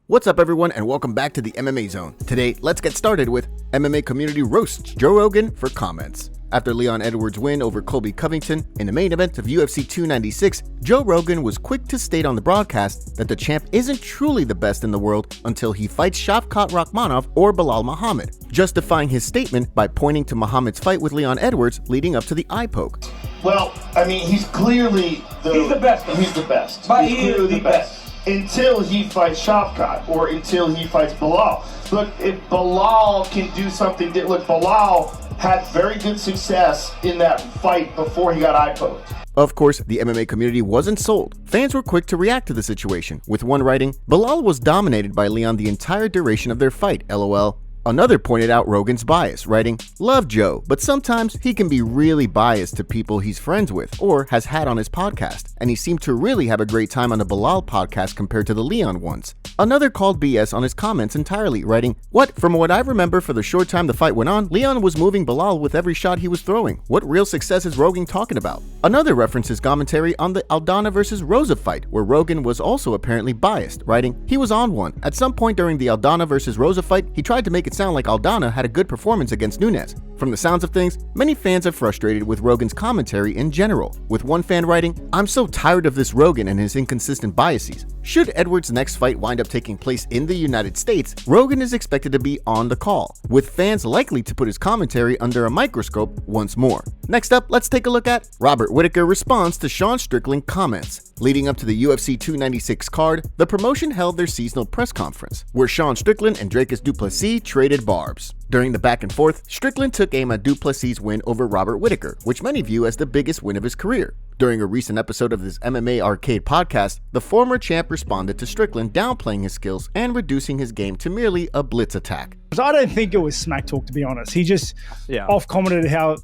What's up everyone and welcome back to the MMA Zone. Today, let's get started with MMA community roasts Joe Rogan for comments. After Leon Edwards' win over Colby Covington in the main event of UFC 296, Joe Rogan was quick to state on the broadcast that the champ isn't truly the best in the world until he fights Shavkat Rakhmonov or Belal Muhammad, justifying his statement by pointing to Muhammad's fight with Leon Edwards leading up to the eye poke. Well, I mean, he's clearly he's the best. He's the best. But he's clearly the best. Until he fights Shavkat or until he fights Belal. Look, if Belal can do something, look, Belal had very good success in that fight before he got eye poked. Of course, the MMA community wasn't sold. Fans were quick to react to the situation, with one writing, "Belal was dominated by Leon the entire duration of their fight, LOL." Another pointed out Rogan's bias, writing, "Love Joe, but sometimes he can be really biased to people he's friends with or has had on his podcast, and he seemed to really have a great time on the Belal podcast compared to the Leon ones." Another called BS on his comments entirely, writing, From what I remember for the short time the fight went on, Leon was moving Belal with every shot he was throwing. What real success is Rogan talking about?" Another references commentary on the Aldana vs. Rosa fight, where Rogan was also apparently biased, writing, "He was on one. At some point during the Aldana vs. Rosa fight, he tried to make it sound like Aldana had a good performance against Nunes. From the sounds of things, many fans are frustrated with Rogan's commentary in general, with one fan writing, "I'm so tired of this Rogan and his inconsistent biases." Should Edwards' next fight wind up taking place in the United States, Rogan is expected to be on the call, with fans likely to put his commentary under a microscope once more. Next up, let's take a look at Robert Whittaker responds to Sean Strickland comments. Leading up to the UFC 296 card, the promotion held their seasonal press conference, where Sean Strickland and Dricus du Plessis traded barbs. During the back and forth, Strickland took aim at du Plessis' win over Robert Whittaker, which many view as the biggest win of his career. During a recent episode of this MMA Arcade podcast, the former champ responded to Strickland downplaying his skills and reducing his game to merely a blitz attack. I don't think it was smack talk, to be honest. He just off-commented how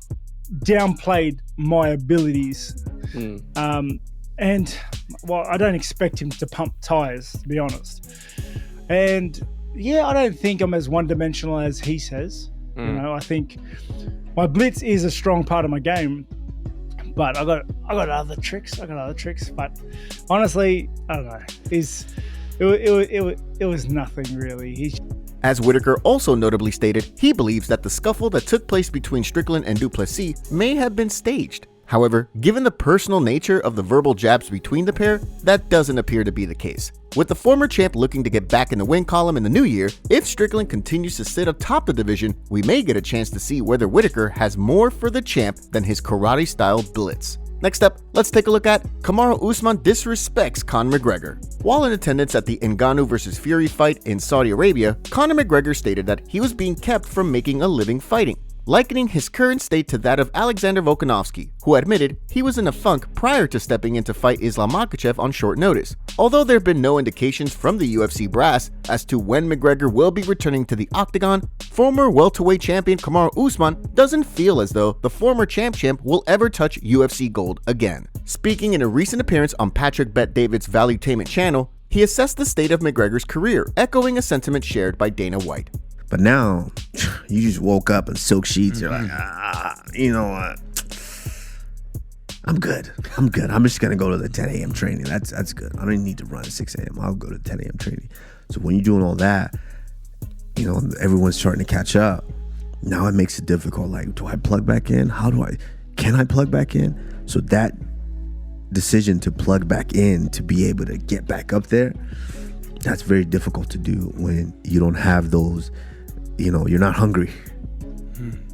downplayed my abilities. And, well, I don't expect him to pump tires, to be honest. And, yeah, I don't think I'm as one-dimensional as he says. You know, I think my blitz is a strong part of my game. But I got other tricks. But honestly, I don't know. It was nothing really. As Whittaker also notably stated, he believes that the scuffle that took place between Strickland and du Plessis may have been staged. However, given the personal nature of the verbal jabs between the pair, that doesn't appear to be the case. With the former champ looking to get back in the win column in the new year, if Strickland continues to sit atop the division, we may get a chance to see whether Whittaker has more for the champ than his karate-style blitz. Next up, let's take a look at Kamaru Usman disrespects Conor McGregor. While in attendance at the Ngannou vs. Fury fight in Saudi Arabia, Conor McGregor stated that he was being kept from making a living fighting, likening his current state to that of Alexander Volkanovski, who admitted he was in a funk prior to stepping in to fight Islam Makhachev on short notice. Although there have been no indications from the UFC brass as to when McGregor will be returning to the octagon, former welterweight champion Kamaru Usman doesn't feel as though the former champ will ever touch UFC gold again. Speaking in a recent appearance on Patrick Bet-David's Valuetainment channel, he assessed the state of McGregor's career, echoing a sentiment shared by Dana White. But now, you just woke up in silk sheets. You're like, you know what? I'm good. I'm just going to go to the 10 a.m. training. That's good. I don't need to run at 6 a.m. I'll go to 10 a.m. training. So when you're doing all that, you know, everyone's starting to catch up. Now it makes it difficult. Like, do I plug back in? Can I plug back in? So that decision to plug back in to be able to get back up there, that's very difficult to do when you don't have those. You know, you're not hungry.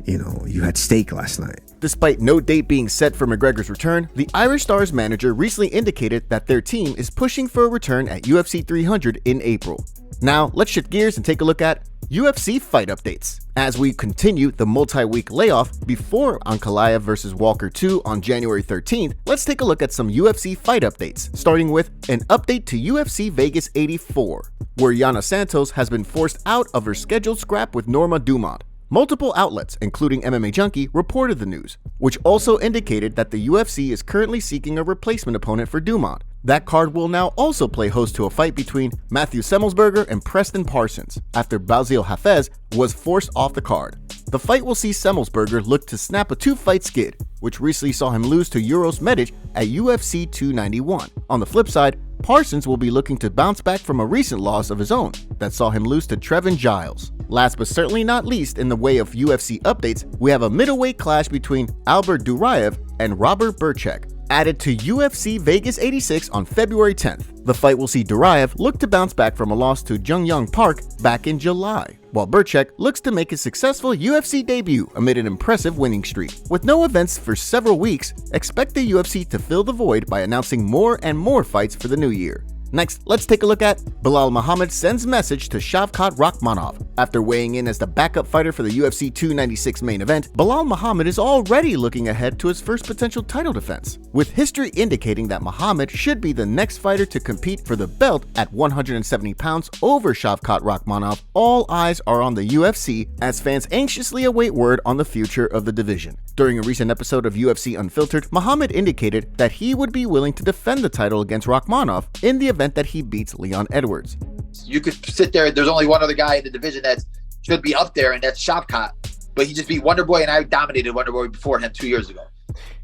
You know, you had steak last night. Despite no date being set for McGregor's return, the Irish Star's manager recently indicated that their team is pushing for a return at UFC 300 in April. Now, let's shift gears and take a look at UFC Fight Updates. As we continue the multi-week layoff before Ankalaev vs. Walker 2 on January 13th, let's take a look at some UFC Fight Updates, starting with an update to UFC Vegas 84, where Yana Santos has been forced out of her scheduled scrap with Norma Dumont. Multiple outlets, including MMA Junkie, reported the news, which also indicated that the UFC is currently seeking a replacement opponent for Dumont. That card will now also play host to a fight between Matthew Semmelsberger and Preston Parsons, after Basil Hafez was forced off the card. The fight will see Semmelsberger look to snap a two-fight skid, which recently saw him lose to Uros Medic at UFC 291. On the flip side, Parsons will be looking to bounce back from a recent loss of his own that saw him lose to Trevin Giles. Last but certainly not least, in the way of UFC updates, we have a middleweight clash between Albert Duraev and Robert Birchak, added to UFC Vegas 86 on February 10th. The fight will see Duraev look to bounce back from a loss to Jung Young Park back in July, while Birchak looks to make his successful UFC debut amid an impressive winning streak. With no events for several weeks, expect the UFC to fill the void by announcing more and more fights for the new year. Next, let's take a look at Belal Muhammad sends message to Shavkat Rakhmonov. After weighing in as the backup fighter for the UFC 296 main event, Belal Muhammad is already looking ahead to his first potential title defense, with history indicating that Muhammad should be the next fighter to compete for the belt at 170 pounds over Shavkat Rakhmonov. All eyes are on the UFC as fans anxiously await word on the future of the division. During a recent episode of UFC Unfiltered, Muhammad indicated that he would be willing to defend the title against Rakhmonov in the event that he beats Leon Edwards. You could sit there, there's only one other guy in the division that should be up there, and that's Shavkat. But he just beat Wonderboy, and I dominated Wonderboy before him 2 years ago.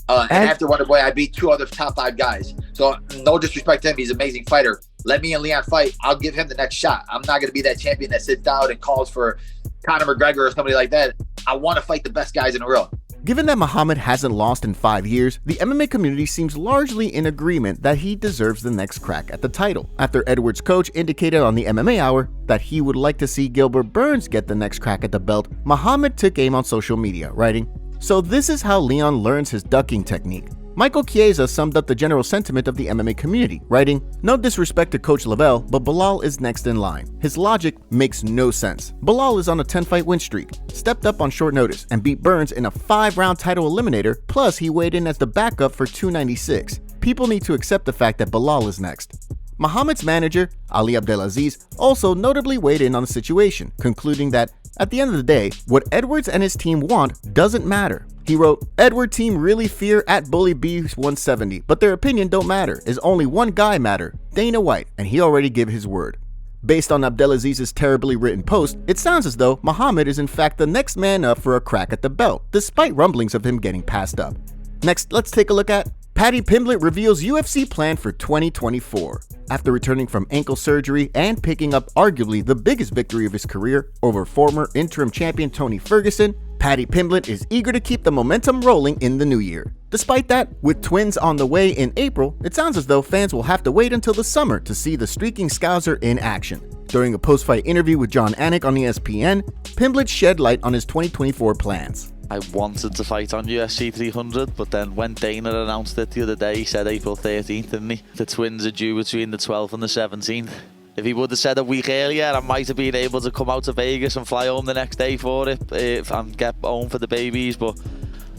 And after Wonderboy, I beat 2 other top 5 guys. So no disrespect to him, he's an amazing fighter. Let me and Leon fight, I'll give him the next shot. I'm not going to be that champion that sits down and calls for Conor McGregor or somebody like that. I want to fight the best guys in the world. Given that Muhammad hasn't lost in 5 years, the MMA community seems largely in agreement that he deserves the next crack at the title. After Edwards' coach indicated on the MMA Hour that he would like to see Gilbert Burns get the next crack at the belt, Muhammad took aim on social media, writing, "So this is how Leon learns his ducking technique." Michael Chiesa summed up the general sentiment of the MMA community, writing, "No disrespect to Coach Lavelle, but Belal is next in line. His logic makes no sense. Belal is on a 10-fight win streak, stepped up on short notice, and beat Burns in a 5-round title eliminator, plus he weighed in as the backup for 296. People need to accept the fact that Belal is next." Muhammad's manager, Ali Abdelaziz, also notably weighed in on the situation, concluding that, at the end of the day, what Edwards and his team want doesn't matter. He wrote, "Edward team really fear at Bully B170, but their opinion don't matter. Is only one guy matter, Dana White, and he already gave his word." Based on Abdelaziz's terribly written post, it sounds as though Muhammad is in fact the next man up for a crack at the belt, despite rumblings of him getting passed up. Next, let's take a look at Paddy Pimblett reveals UFC plan for 2024. After returning from ankle surgery and picking up arguably the biggest victory of his career over former interim champion Tony Ferguson, Paddy Pimblett is eager to keep the momentum rolling in the new year. Despite that, with twins on the way in April, it sounds as though fans will have to wait until the summer to see the streaking Scouser in action. During a post-fight interview with John Anik on ESPN, Pimblett shed light on his 2024 plans. I wanted to fight on UFC 300, but then when Dana announced it the other day, he said April 13th, didn't he? The twins are due between the 12th and the 17th. If he would have said a week earlier, I might have been able to come out to Vegas and fly home the next day for it and get home for the babies, but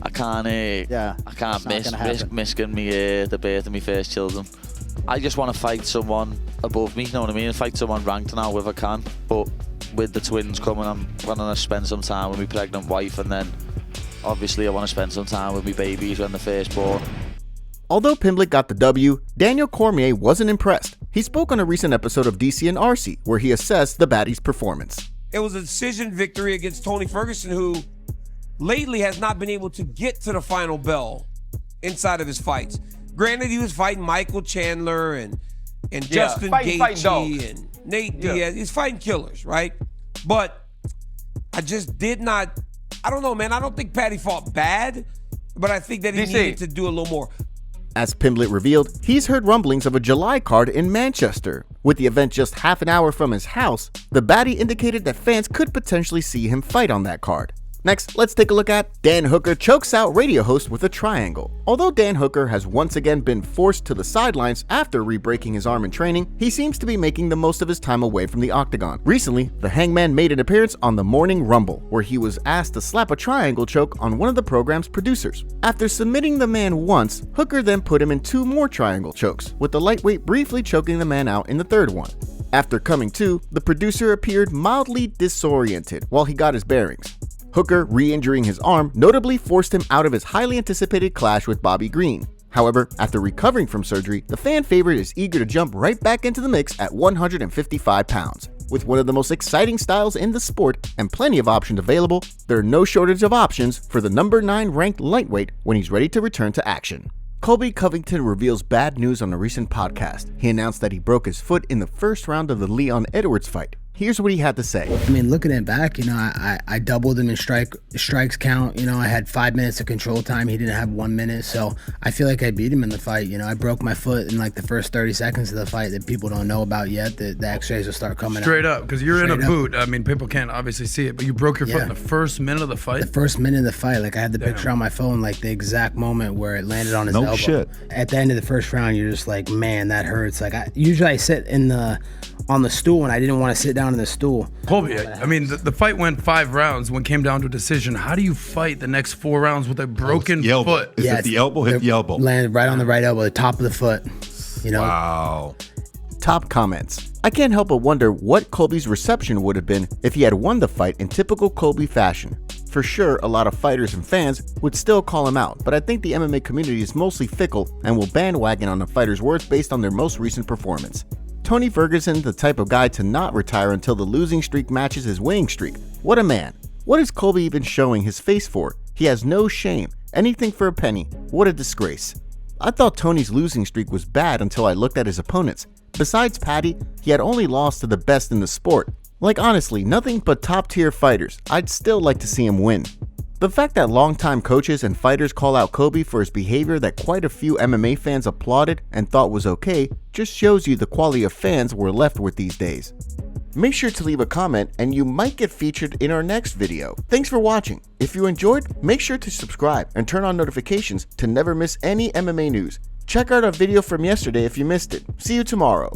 I can't risk missing the birth of my first children. I just want to fight someone above me, you know what I mean? Fight someone ranked now if I can, but with the twins coming, I'm going to spend some time with my pregnant wife, and then obviously I want to spend some time with my babies when they're first born. Although Pimblett got the W, Daniel Cormier wasn't impressed. He spoke on a recent episode of DC and RC, where he assessed the baddie's performance. It was a decision victory against Tony Ferguson, who lately has not been able to get to the final bell inside of his fights. Granted, he was fighting Michael Chandler and Justin Gaethje and Nate Diaz. He's fighting killers, right? But I just did not, I don't know, man. I don't think Paddy fought bad, but I think that he needed to do a little more. As Pimblett revealed, he's heard rumblings of a July card in Manchester. With the event just half an hour from his house, the baddie indicated that fans could potentially see him fight on that card. Next, let's take a look at Dan Hooker chokes out radio host with a triangle. Although Dan Hooker has once again been forced to the sidelines after re-breaking his arm in training, he seems to be making the most of his time away from the octagon. Recently, the Hangman made an appearance on the Morning Rumble, where he was asked to slap a triangle choke on one of the program's producers. After submitting the man once, Hooker then put him in 2 more triangle chokes, with the lightweight briefly choking the man out in the 3rd one. After coming to, the producer appeared mildly disoriented while he got his bearings. Hooker, re-injuring his arm, notably forced him out of his highly anticipated clash with Bobby Green. However, after recovering from surgery, the fan favorite is eager to jump right back into the mix at 155 pounds. With one of the most exciting styles in the sport and plenty of options available, there are no shortage of options for the number 9 ranked lightweight when he's ready to return to action. Colby Covington reveals bad news on a recent podcast. He announced that he broke his foot in the first round of the Leon Edwards fight. Here's what he had to say. I mean, looking at back, I doubled him in strikes count. I had 5 minutes of control time. He didn't have 1 minute. So I feel like I beat him in the fight. I broke my foot in like the first 30 seconds of the fight that people don't know about yet. The x-rays will start coming straight out. up, because you're in a boot. I mean, people can't obviously see it, but you broke your foot in the first minute of the fight? The first minute of the fight. Like, I had the picture on my phone, like the exact moment where it landed on his elbow. Shit. At the end of the first round, you're just like, man, that hurts. Like, usually I sit on the stool, and I didn't want to sit down in the stool. Colby, I mean, the fight went 5 rounds when it came down to a decision. How do you fight the next 4 rounds with a broken foot? Is it the elbow? Hit the elbow. Landed right on the right elbow, the top of the foot. Wow. Top comments. I can't help but wonder what Colby's reception would have been if he had won the fight in typical Colby fashion. For sure, a lot of fighters and fans would still call him out, but I think the MMA community is mostly fickle and will bandwagon on a fighter's words based on their most recent performance. Tony Ferguson, the type of guy to not retire until the losing streak matches his winning streak. What a man. What is Colby even showing his face for? He has no shame. Anything for a penny. What a disgrace. I thought Tony's losing streak was bad until I looked at his opponents. Besides Paddy, he had only lost to the best in the sport. Like, honestly, nothing but top-tier fighters. I'd still like to see him win. The fact that longtime coaches and fighters call out Colby for his behavior that quite a few MMA fans applauded and thought was okay just shows you the quality of fans we're left with these days. Make sure to leave a comment and you might get featured in our next video. Thanks for watching. If you enjoyed, make sure to subscribe and turn on notifications to never miss any MMA news. Check out our video from yesterday if you missed it. See you tomorrow.